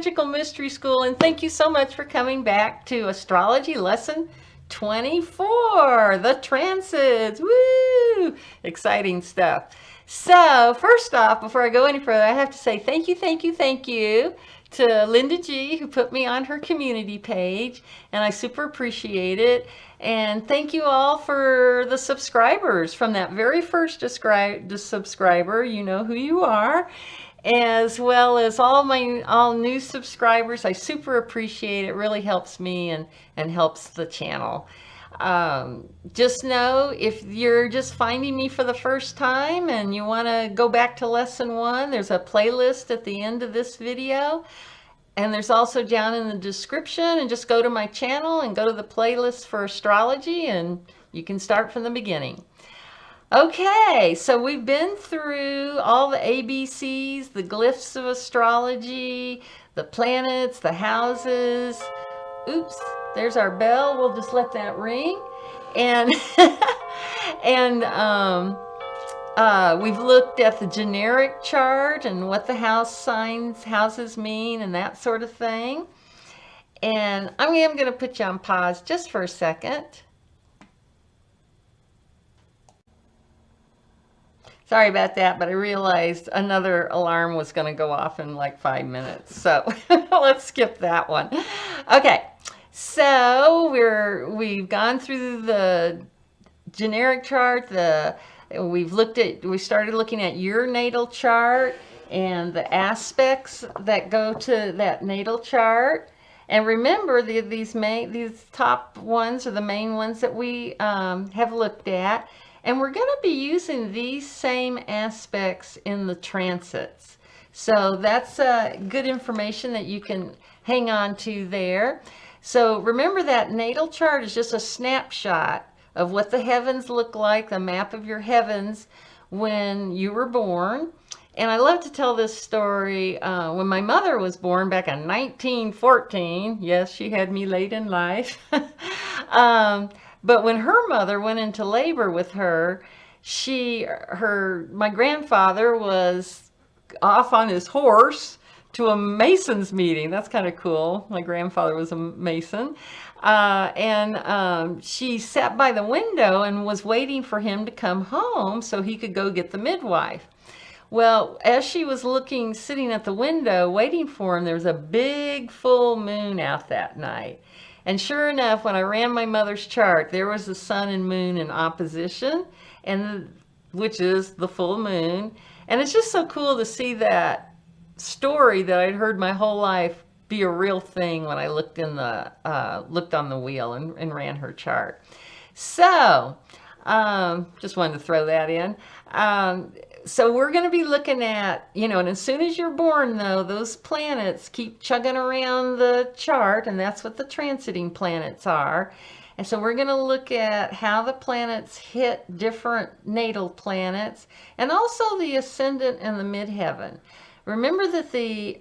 Magical Mystery School, and thank you so much for coming back to Astrology Lesson 24, the transits. Woo! Exciting stuff. So, first off, before I go any further, I have to say thank you to Linda G, who put me on her community page, and I super appreciate it. And thank you all for the subscribers from that very first subscriber. You know who you are. As well as all new subscribers. I super appreciate it. It really helps me and helps the channel. Just know, if you're just finding me for the first time and you want to go back to lesson 1, there's a playlist at the end of this video. And there's also down in the description, and just go to my channel and go to the playlist for astrology, and you can start from the beginning. Okay, so we've been through all the ABCs, the glyphs of astrology, the planets, the houses. Oops, there's our bell. We'll just let that ring. And we've looked at the generic chart and what the houses mean and that sort of thing. And I'm going to put you on pause just for a second. Sorry about that, but I realized another alarm was going to go off in like 5 minutes. So let's skip that one. Okay, so we've gone through the generic chart. We started looking at your natal chart and the aspects that go to that natal chart. And remember, these top ones are the main ones that we have looked at. And we're going to be using these same aspects in the transits. So that's good information that you can hang on to there. So remember, that natal chart is just a snapshot of what the heavens look like, the map of your heavens when you were born. And I love to tell this story. When my mother was born back in 1914, yes, she had me late in life. But when her mother went into labor with her, my grandfather was off on his horse to a Mason's meeting. That's kind of cool. My grandfather was a Mason. She sat by the window and was waiting for him to come home so he could go get the midwife. Well, as she was sitting at the window waiting for him, there was a big full moon out that night. And sure enough, when I ran my mother's chart, there was the sun and moon in opposition, which is the full moon. And it's just so cool to see that story that I'd heard my whole life be a real thing when I looked on the wheel and ran her chart. So, just wanted to throw that in. So we're going to be looking at, and as soon as you're born, though, those planets keep chugging around the chart, and that's what the transiting planets are. And so we're going to look at how the planets hit different natal planets, and also the ascendant and the midheaven. Remember that the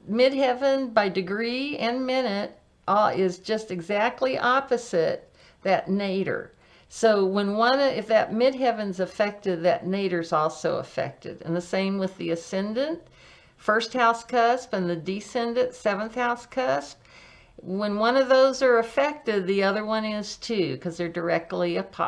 midheaven by degree and minute is just exactly opposite that nadir. So if that midheaven's affected, that nadir's also affected. And the same with the ascendant, first house cusp, and the descendant, seventh house cusp. When one of those are affected, the other one is too, because they're directly across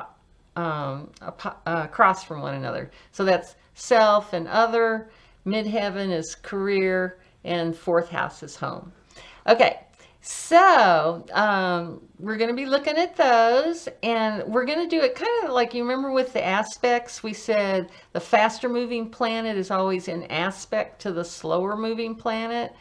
from one another. So that's self and other, midheaven is career, and fourth house is home. Okay. So we're going to be looking at those, and we're going to do it kind of like, you remember with the aspects, we said the faster moving planet is always in aspect to the slower moving planet.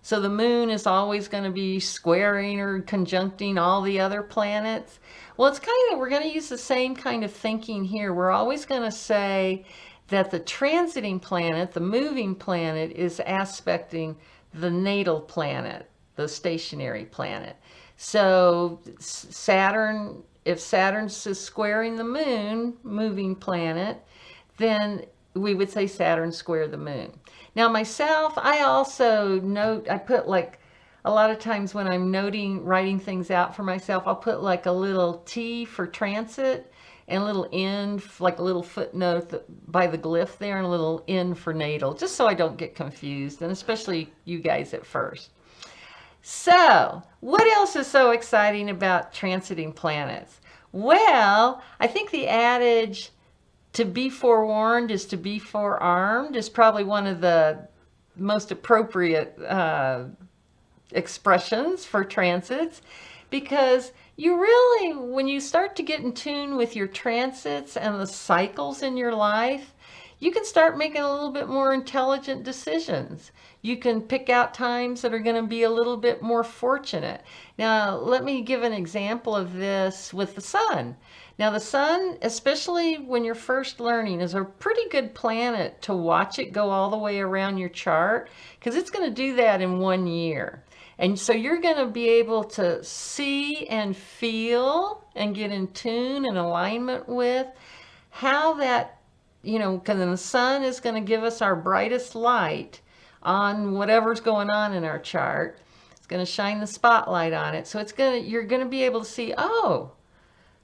So the moon is always going to be squaring or conjuncting all the other planets. Well, we're going to use the same kind of thinking here. We're always going to say that the transiting planet, the moving planet, is aspecting the natal planet, the stationary planet. So Saturn, if Saturn's is squaring the moon, moving planet, then we would say Saturn square the moon. Now myself, I also note, I put like, a lot of times when I'm writing things out for myself, I'll put like a little T for transit, and a little N, like a little footnote by the glyph there, and a little N for natal, just so I don't get confused, and especially you guys at first. So, what else is so exciting about transiting planets? Well, I think the adage, to be forewarned is to be forearmed, is probably one of the most appropriate expressions for transits, because you really, when you start to get in tune with your transits and the cycles in your life, you can start making a little bit more intelligent decisions. You can pick out times that are going to be a little bit more fortunate. Now, let me give an example of this with the sun. Now, the sun, especially when you're first learning, is a pretty good planet to watch it go all the way around your chart, because it's going to do that in 1 year. And so you're going to be able to see and feel and get in tune and alignment with how that, because the sun is going to give us our brightest light on whatever's going on in our chart. It's going to shine the spotlight on it. So you're going to be able to see, oh,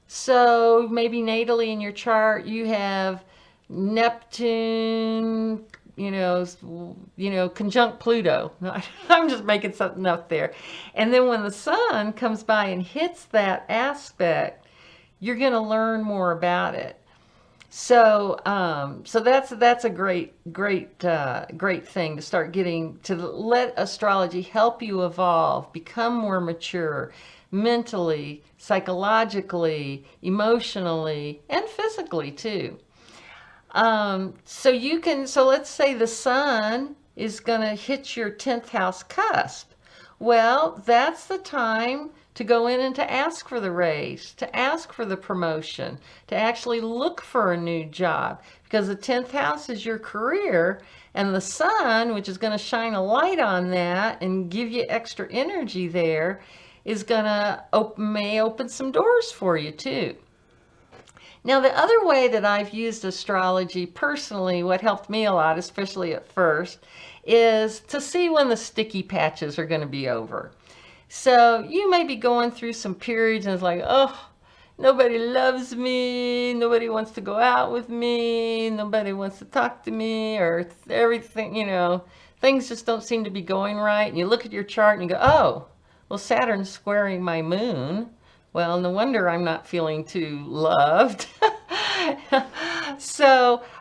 so maybe natally in your chart you have Neptune, conjunct Pluto. I'm just making something up there. And then when the sun comes by and hits that aspect, you're going to learn more about it. So, that's a great thing to start getting to. Let astrology help you evolve, become more mature, mentally, psychologically, emotionally, and physically too. So let's say the sun is going to hit your 10th house cusp. Well, that's the time to go in and to ask for the raise, to ask for the promotion, to actually look for a new job, because the 10th house is your career, and the sun, which is going to shine a light on that and give you extra energy there, is going to may open some doors for you too. Now, the other way that I've used astrology personally, what helped me a lot, especially at first, is to see when the sticky patches are going to be over. So you may be going through some periods and it's like, oh, nobody loves me, nobody wants to go out with me, nobody wants to talk to me, or everything, things just don't seem to be going right. And you look at your chart and you go, oh, well, Saturn's squaring my moon. Well, no wonder I'm not feeling too loved.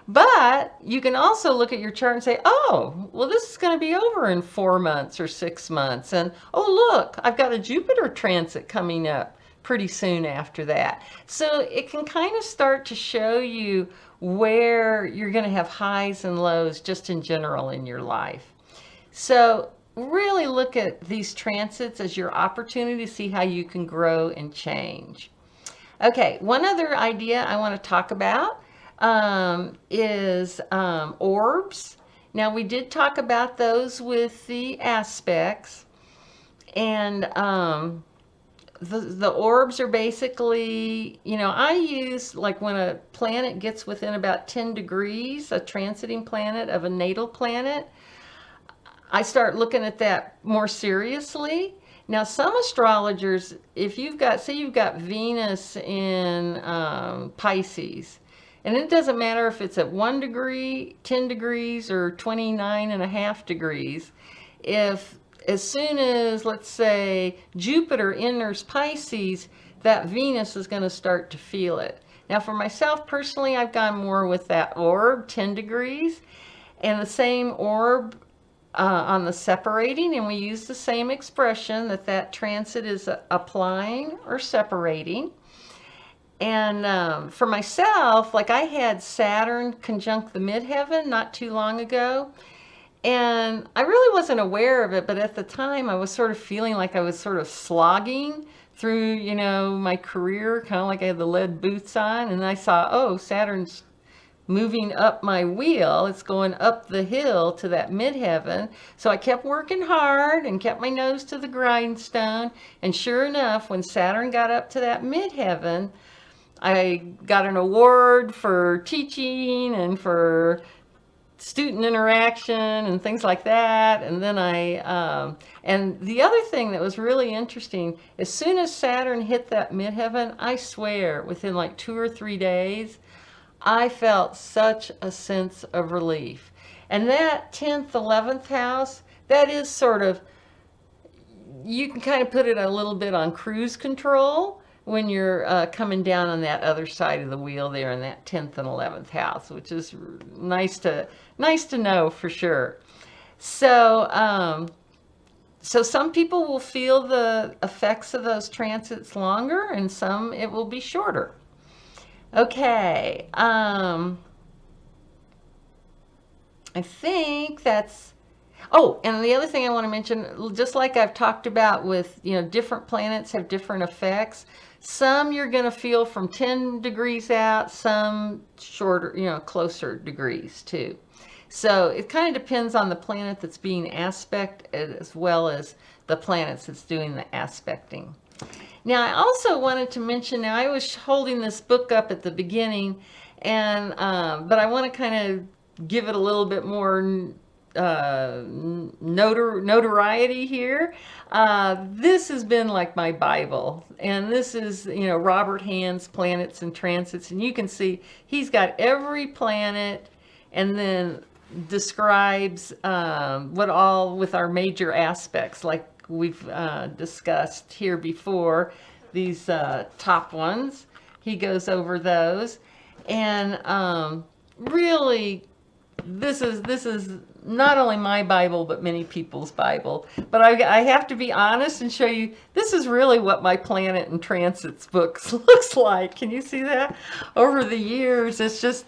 But you can also look at your chart and say, oh, well, this is going to be over in 4 months or 6 months. And, oh, look, I've got a Jupiter transit coming up pretty soon after that. So it can kind of start to show you where you're going to have highs and lows just in general in your life. So really look at these transits as your opportunity to see how you can grow and change. Okay, one other idea I want to talk about is orbs. Now, we did talk about those with the aspects, and the orbs are basically, I use, like, when a planet gets within about 10 degrees, a transiting planet of a natal planet, I start looking at that more seriously. Now, some astrologers, if you've got Venus in Pisces, and it doesn't matter if it's at 1 degree, 10 degrees, or 29.5 degrees, if as soon as, let's say, Jupiter enters Pisces, that Venus is going to start to feel it. Now, for myself personally, I've gone more with that orb, 10 degrees, and the same orb on the separating, and we use the same expression that transit is applying or separating. And for myself, like, I had Saturn conjunct the midheaven not too long ago, and I really wasn't aware of it, but at the time I was sort of feeling like I was sort of slogging through, my career, kind of like I had the lead boots on, and I saw, oh, Saturn's moving up my wheel. It's going up the hill to that midheaven. So I kept working hard and kept my nose to the grindstone. And sure enough, when Saturn got up to that midheaven, I got an award for teaching and for student interaction and things like that. And then and the other thing that was really interesting, as soon as Saturn hit that midheaven, I swear within like 2 or 3 days, I felt such a sense of relief. And that 10th, 11th house, that is sort of, you can kind of put it a little bit on cruise control when you're coming down on that other side of the wheel there in that 10th and 11th house, which is nice to know for sure. So so some people will feel the effects of those transits longer, and some it will be shorter. Okay, I think that's, oh, and the other thing I want to mention, just like I've talked about with, different planets have different effects. Some you're going to feel from 10 degrees out, some shorter, closer degrees too. So it kind of depends on the planet that's being aspect as well as the planets that's doing the aspecting. Now, I also wanted to mention, now I was holding this book up at the beginning, and but I want to kind of give it a little bit more notoriety here. This has been like my Bible, and this is, Robert Hand's Planets and Transits, and you can see he's got every planet and then describes what all with our major aspects, like we've discussed here before, these top ones. He goes over those, and really this is not only my Bible but many people's Bible. But I have to be honest and show you, this is really what my Planet and Transits books looks like. Can you see that? Over the years, it's just,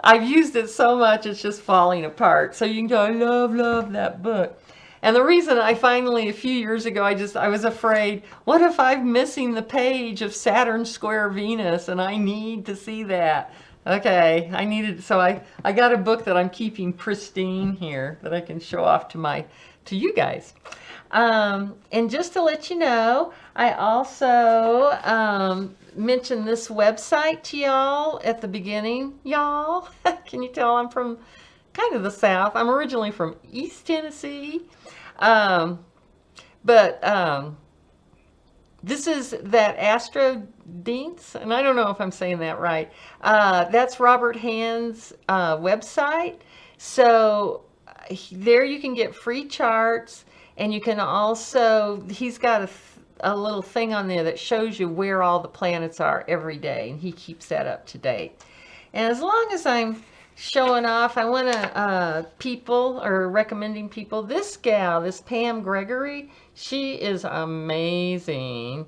I've used it so much, it's just falling apart. So you can go, I love that book. And the reason I finally, a few years ago, I was afraid, what if I'm missing the page of Saturn square Venus, and I need to see that? Okay, so I got a book that I'm keeping pristine here that I can show off to you guys. And just to let you know, I also mentioned this website to y'all at the beginning. Y'all, can you tell I'm from kind of the South? I'm originally from East Tennessee. This is that Astrology, and I don't know if I'm saying that right. That's Robert Hand's website. So there you can get free charts, and you can also, he's got a little thing on there that shows you where all the planets are every day, and he keeps that up to date. And as long as I'm showing off, I want to recommending people, this gal, this Pam Gregory, she is amazing.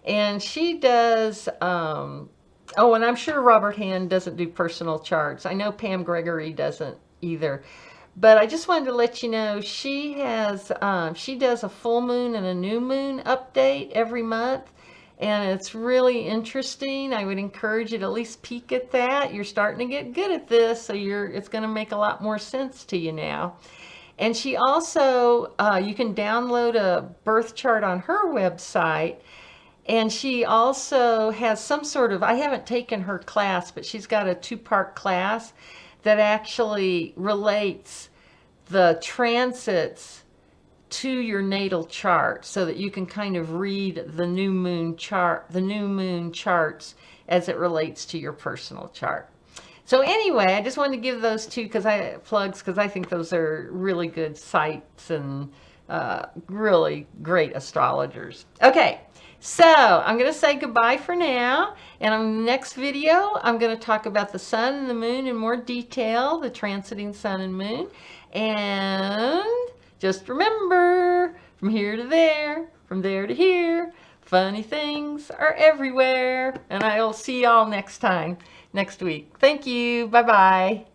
And she does, oh, and I'm sure Robert Hand doesn't do personal charts. I know Pam Gregory doesn't either. But I just wanted to let you know, she has, she does a full moon and a new moon update every month. And it's really interesting. I would encourage you to at least peek at that. You're starting to get good at this, so it's going to make a lot more sense to you now. And she also, you can download a birth chart on her website. And she also has some sort of, I haven't taken her class, but she's got a 2-part class that actually relates the transits to your natal chart, so that you can kind of read the new moon charts as it relates to your personal chart. So anyway, I just wanted to give those plugs because I think those are really good sites and really great astrologers. Okay, so I'm going to say goodbye for now, and on the next video I'm going to talk about the sun and the moon in more detail, the transiting sun and moon. And just remember, from here to there, from there to here, funny things are everywhere. And I'll see y'all next week. Thank you. Bye-bye.